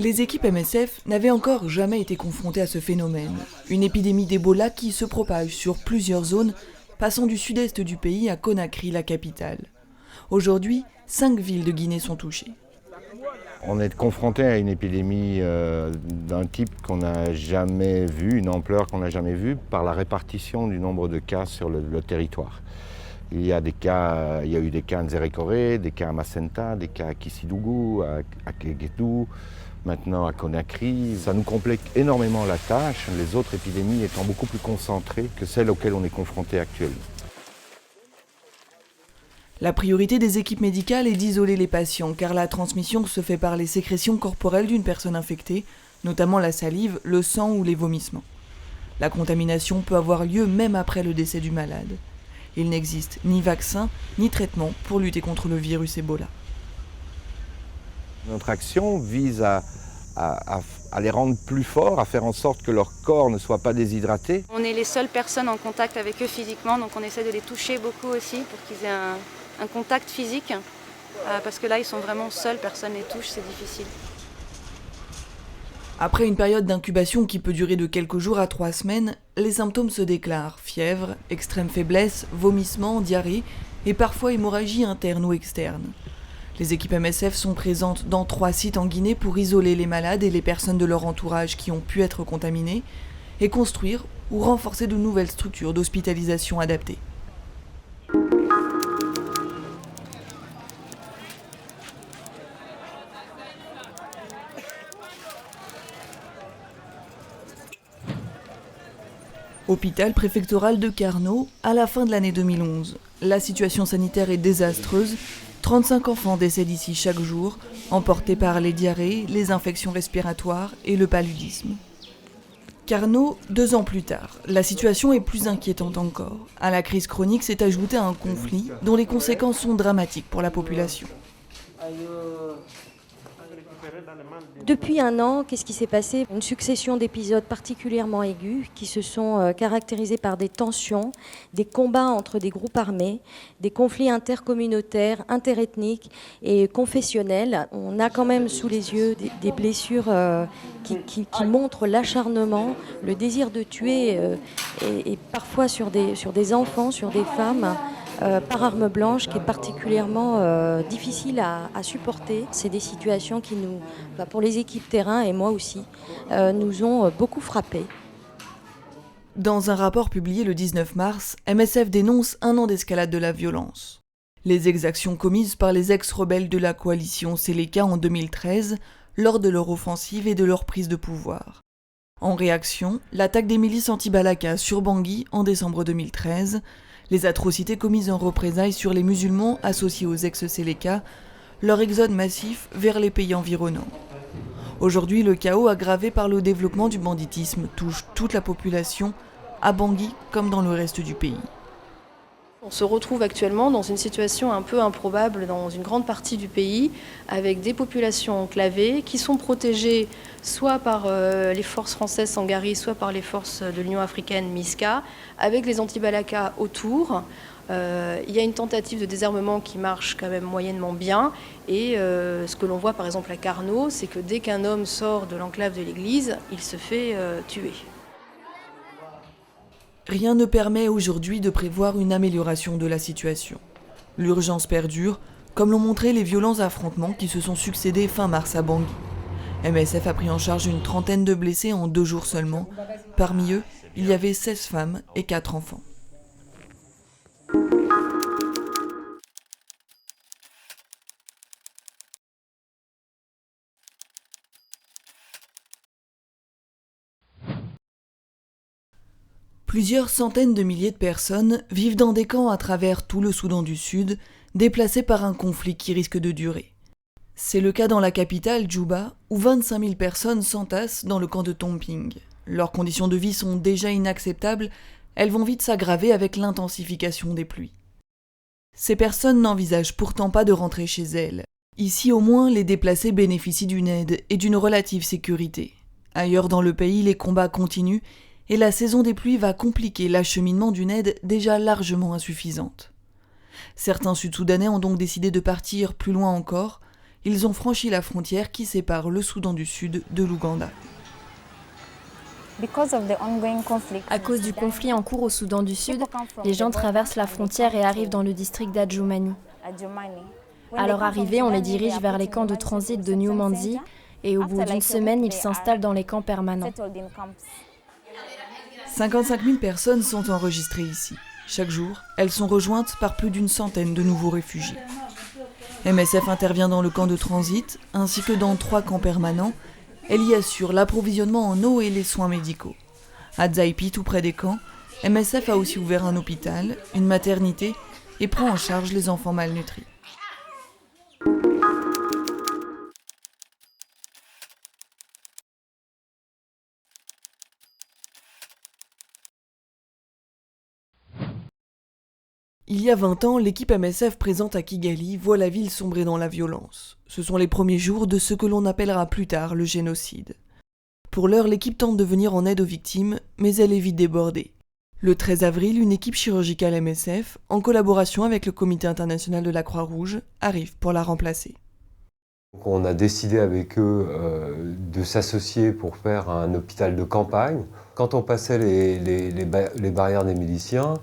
Les équipes MSF n'avaient encore jamais été confrontées à ce phénomène. Une épidémie d'Ebola qui se propage sur plusieurs zones, passant du sud-est du pays à Conakry, la capitale. Aujourd'hui, 5 villes de Guinée sont touchées. On est confronté à une épidémie d'un type qu'on n'a jamais vu, une ampleur qu'on n'a jamais vue, par la répartition du nombre de cas sur le territoire. Il y a eu des cas à Nzérékoré, des cas à Macenta, des cas à Kissidougou, à Kéguédou, maintenant à Conakry. Ça nous complique énormément la tâche, les autres épidémies étant beaucoup plus concentrées que celles auxquelles on est confronté actuellement. La priorité des équipes médicales est d'isoler les patients, car la transmission se fait par les sécrétions corporelles d'une personne infectée, notamment la salive, le sang ou les vomissements. La contamination peut avoir lieu même après le décès du malade. Il n'existe ni vaccin, ni traitement pour lutter contre le virus Ebola. Notre action vise à les rendre plus forts, à faire en sorte que leur corps ne soit pas déshydraté. On est les seules personnes en contact avec eux physiquement, donc on essaie de les toucher beaucoup aussi pour qu'ils aient un contact physique, parce que là ils sont vraiment seuls, personne ne les touche, c'est difficile. Après une période d'incubation qui peut durer de quelques jours à 3 semaines, les symptômes se déclarent: fièvre, extrême faiblesse, vomissements, diarrhée et parfois hémorragie interne ou externe. Les équipes MSF sont présentes dans 3 sites en Guinée pour isoler les malades et les personnes de leur entourage qui ont pu être contaminées et construire ou renforcer de nouvelles structures d'hospitalisation adaptées. Hôpital préfectoral de Carnot, à la fin de l'année 2011. La situation sanitaire est désastreuse. 35 enfants décèdent ici chaque jour, emportés par les diarrhées, les infections respiratoires et le paludisme. Carnot, 2 ans plus tard, la situation est plus inquiétante encore. À la crise chronique s'est ajouté un conflit dont les conséquences sont dramatiques pour la population. Depuis 1 an, qu'est-ce qui s'est passé? Une succession d'épisodes particulièrement aigus qui se sont caractérisés par des tensions, des combats entre des groupes armés, des conflits intercommunautaires, interethniques et confessionnels. On a quand même sous les yeux des blessures qui montrent l'acharnement, le désir de tuer et parfois sur des enfants, sur des femmes. Par arme blanche, qui est particulièrement difficile à supporter. C'est des situations qui pour les équipes terrain et moi aussi, nous ont beaucoup frappés. Dans un rapport publié le 19 mars, MSF dénonce 1 an d'escalade de la violence. Les exactions commises par les ex-rebelles de la coalition Séléka en 2013, lors de leur offensive et de leur prise de pouvoir. En réaction, l'attaque des milices anti-Balaka sur Bangui en décembre 2013, les atrocités commises en représailles sur les musulmans associés aux ex-Séléka, leur exode massif vers les pays environnants. Aujourd'hui, le chaos aggravé par le développement du banditisme touche toute la population, à Bangui comme dans le reste du pays. On se retrouve actuellement dans une situation un peu improbable dans une grande partie du pays, avec des populations enclavées qui sont protégées soit par les forces françaises Sangari, soit par les forces de l'Union africaine MISCA, avec les anti-Balaka autour. Il y a une tentative de désarmement qui marche quand même moyennement bien. Et ce que l'on voit par exemple à Carnot, c'est que dès qu'un homme sort de l'enclave de l'église, il se fait tuer. Rien ne permet aujourd'hui de prévoir une amélioration de la situation. L'urgence perdure, comme l'ont montré les violents affrontements qui se sont succédés fin mars à Bangui. MSF a pris en charge une 30aine de blessés en 2 jours seulement. Parmi eux, il y avait 16 femmes et 4 enfants. Plusieurs centaines de milliers de personnes vivent dans des camps à travers tout le Soudan du Sud, déplacés par un conflit qui risque de durer. C'est le cas dans la capitale, Djouba, où 25 000 personnes s'entassent dans le camp de Tomping. Leurs conditions de vie sont déjà inacceptables, elles vont vite s'aggraver avec l'intensification des pluies. Ces personnes n'envisagent pourtant pas de rentrer chez elles. Ici au moins, les déplacés bénéficient d'une aide et d'une relative sécurité. Ailleurs dans le pays, les combats continuent et la saison des pluies va compliquer l'acheminement d'une aide déjà largement insuffisante. Certains Sud-Soudanais ont donc décidé de partir plus loin encore. Ils ont franchi la frontière qui sépare le Soudan du Sud de l'Ouganda. À cause du conflit en cours au Soudan du Sud, les gens traversent la frontière et arrivent dans le district d'Adjoumani. À leur arrivée, on les dirige vers les camps de transit de New Manzi et au bout d'une semaine, ils s'installent dans les camps permanents. 55 000 personnes sont enregistrées ici. Chaque jour, elles sont rejointes par plus d'une centaine de nouveaux réfugiés. MSF intervient dans le camp de transit ainsi que dans 3 camps permanents. Elle y assure l'approvisionnement en eau et les soins médicaux. À Dzaipi, tout près des camps, MSF a aussi ouvert un hôpital, une maternité et prend en charge les enfants malnutris. Il y a 20 ans, l'équipe MSF présente à Kigali voit la ville sombrer dans la violence. Ce sont les premiers jours de ce que l'on appellera plus tard le génocide. Pour l'heure, l'équipe tente de venir en aide aux victimes, mais elle est vite débordée. Le 13 avril, une équipe chirurgicale MSF, en collaboration avec le Comité international de la Croix-Rouge, arrive pour la remplacer. On a décidé avec eux de s'associer pour faire un hôpital de campagne. Quand on passait les barrières des miliciens,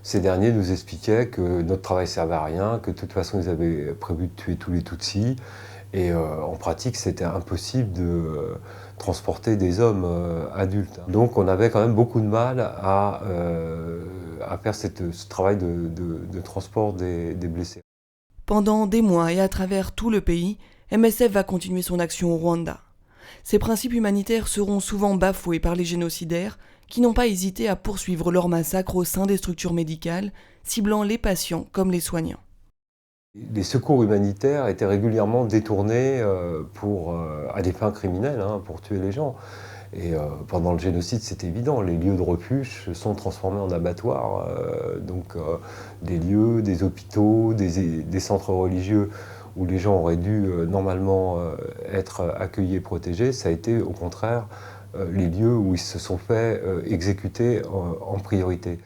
ces derniers nous expliquaient que notre travail ne servait à rien, que de toute façon ils avaient prévu de tuer tous les Tutsis. Et en pratique, c'était impossible de transporter des hommes adultes. Donc on avait quand même beaucoup de mal à faire ce travail de transport des blessés. Pendant des mois et à travers tout le pays, MSF va continuer son action au Rwanda. Ces principes humanitaires seront souvent bafoués par les génocidaires qui n'ont pas hésité à poursuivre leur massacre au sein des structures médicales, ciblant les patients comme les soignants. Les secours humanitaires étaient régulièrement détournés à des fins criminelles, pour tuer les gens. Et pendant le génocide, c'est évident, les lieux de refuge sont transformés en abattoirs. Des lieux, des hôpitaux, des centres religieux où les gens auraient dû normalement être accueillis et protégés, ça a été au contraire les lieux où ils se sont fait exécuter en priorité.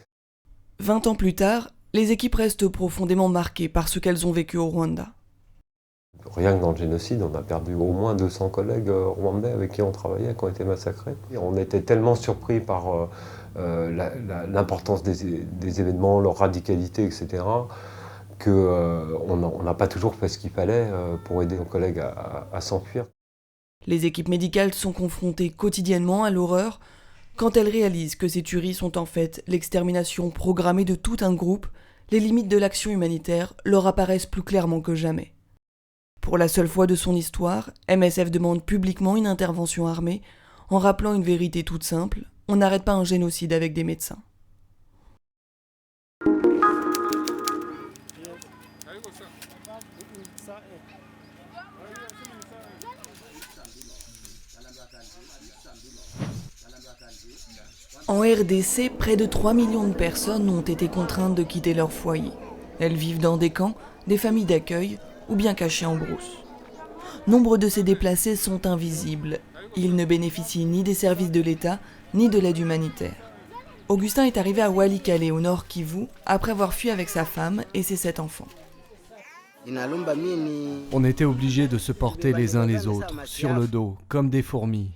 20 ans plus tard, les équipes restent profondément marquées par ce qu'elles ont vécu au Rwanda. Rien que dans le génocide, on a perdu au moins 200 collègues rwandais avec qui on travaillait, qui ont été massacrés. Et on était tellement surpris par l'importance des événements, leur radicalité, etc., qu'on n'a pas toujours fait ce qu'il fallait pour aider nos collègues à s'enfuir. Les équipes médicales sont confrontées quotidiennement à l'horreur quand elles réalisent que ces tueries sont en fait l'extermination programmée de tout un groupe. Les limites de l'action humanitaire leur apparaissent plus clairement que jamais. Pour la seule fois de son histoire, MSF demande publiquement une intervention armée en rappelant une vérité toute simple, on n'arrête pas un génocide avec des médecins. En RDC, près de 3 millions de personnes ont été contraintes de quitter leur foyer. Elles vivent dans des camps, des familles d'accueil ou bien cachées en brousse. Nombre de ces déplacés sont invisibles. Ils ne bénéficient ni des services de l'État, ni de l'aide humanitaire. Augustin est arrivé à Walikale, au nord Kivu, après avoir fui avec sa femme et ses 7 enfants. On était obligés de se porter les uns les autres, sur le dos, comme des fourmis.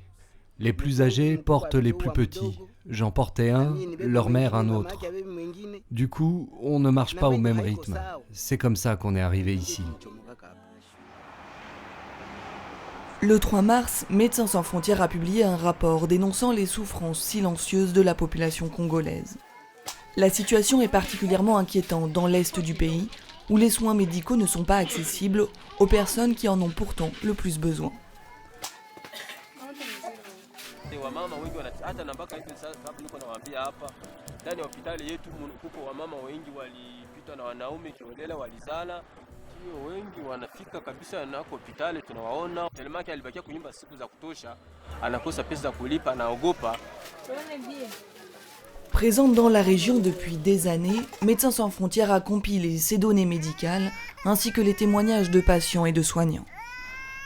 Les plus âgés portent les plus petits. J'en portais un, leur mère un autre. Du coup, on ne marche pas au même rythme. C'est comme ça qu'on est arrivé ici. Le 3 mars, Médecins sans frontières a publié un rapport dénonçant les souffrances silencieuses de la population congolaise. La situation est particulièrement inquiétante dans l'est du pays, où les soins médicaux ne sont pas accessibles aux personnes qui en ont pourtant le plus besoin. Wamama wengi hata na mpaka hivi sasa hapo niko nawaambia hapa ndani ya hospitali yetu kuko wamama wengi walipita na wanaume kiolela walizala, hiyo wengi wanafika kabisa na hospitali tunawaona. Telemaki alibakia kunyumba siku za kutosha, anakosa pesa za kulipa, anaogopa. Présente dans la région depuis des années, Médecins sans frontières a compilé ces données médicales ainsi que les témoignages de patients et de soignants.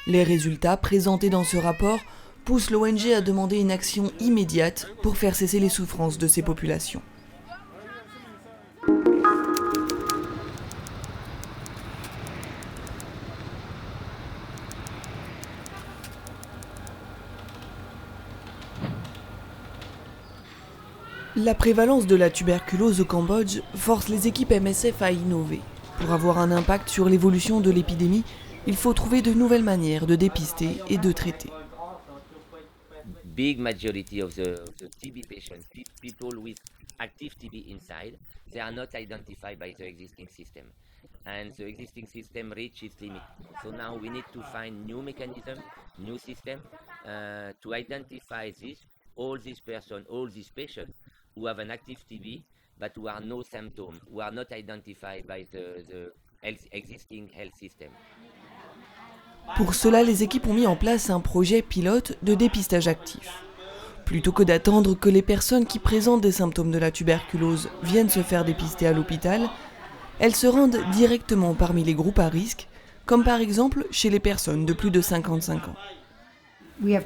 Les résultats présentés dans ce rapport pousse l'ONG à demander une action immédiate pour faire cesser les souffrances de ces populations. La prévalence de la tuberculose au Cambodge force les équipes MSF à innover. Pour avoir un impact sur l'évolution de l'épidémie, il faut trouver de nouvelles manières de dépister et de traiter. Big majority of the TB patients, people with active TB inside, they are not identified by the existing system. And the existing system reached its limit. So now we need to find new mechanism, new system to identify all these persons, all these patients who have an active TB but who are no symptoms, who are not identified by the existing health system. Pour cela, les équipes ont mis en place un projet pilote de dépistage actif. Plutôt que d'attendre que les personnes qui présentent des symptômes de la tuberculose viennent se faire dépister à l'hôpital, elles se rendent directement parmi les groupes à risque, comme par exemple chez les personnes de plus de 55 ans. 2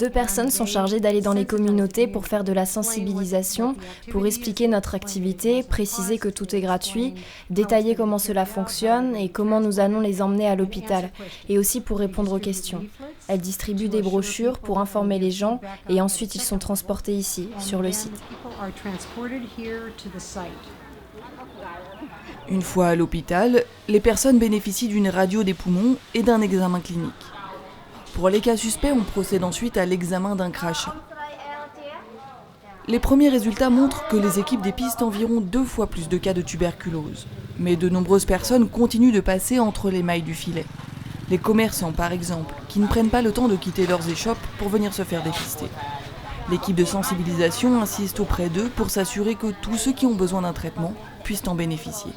personnes sont chargées d'aller dans les communautés pour faire de la sensibilisation, pour expliquer notre activité, préciser que tout est gratuit, détailler comment cela fonctionne et comment nous allons les emmener à l'hôpital, et aussi pour répondre aux questions. Elles distribuent des brochures pour informer les gens et ensuite ils sont transportés ici, sur le site. Une fois à l'hôpital, les personnes bénéficient d'une radio des poumons et d'un examen clinique. Pour les cas suspects, on procède ensuite à l'examen d'un crachat. Les premiers résultats montrent que les équipes dépistent environ 2 fois plus de cas de tuberculose. Mais de nombreuses personnes continuent de passer entre les mailles du filet. Les commerçants, par exemple, qui ne prennent pas le temps de quitter leurs échoppes pour venir se faire dépister. L'équipe de sensibilisation insiste auprès d'eux pour s'assurer que tous ceux qui ont besoin d'un traitement puissent en bénéficier.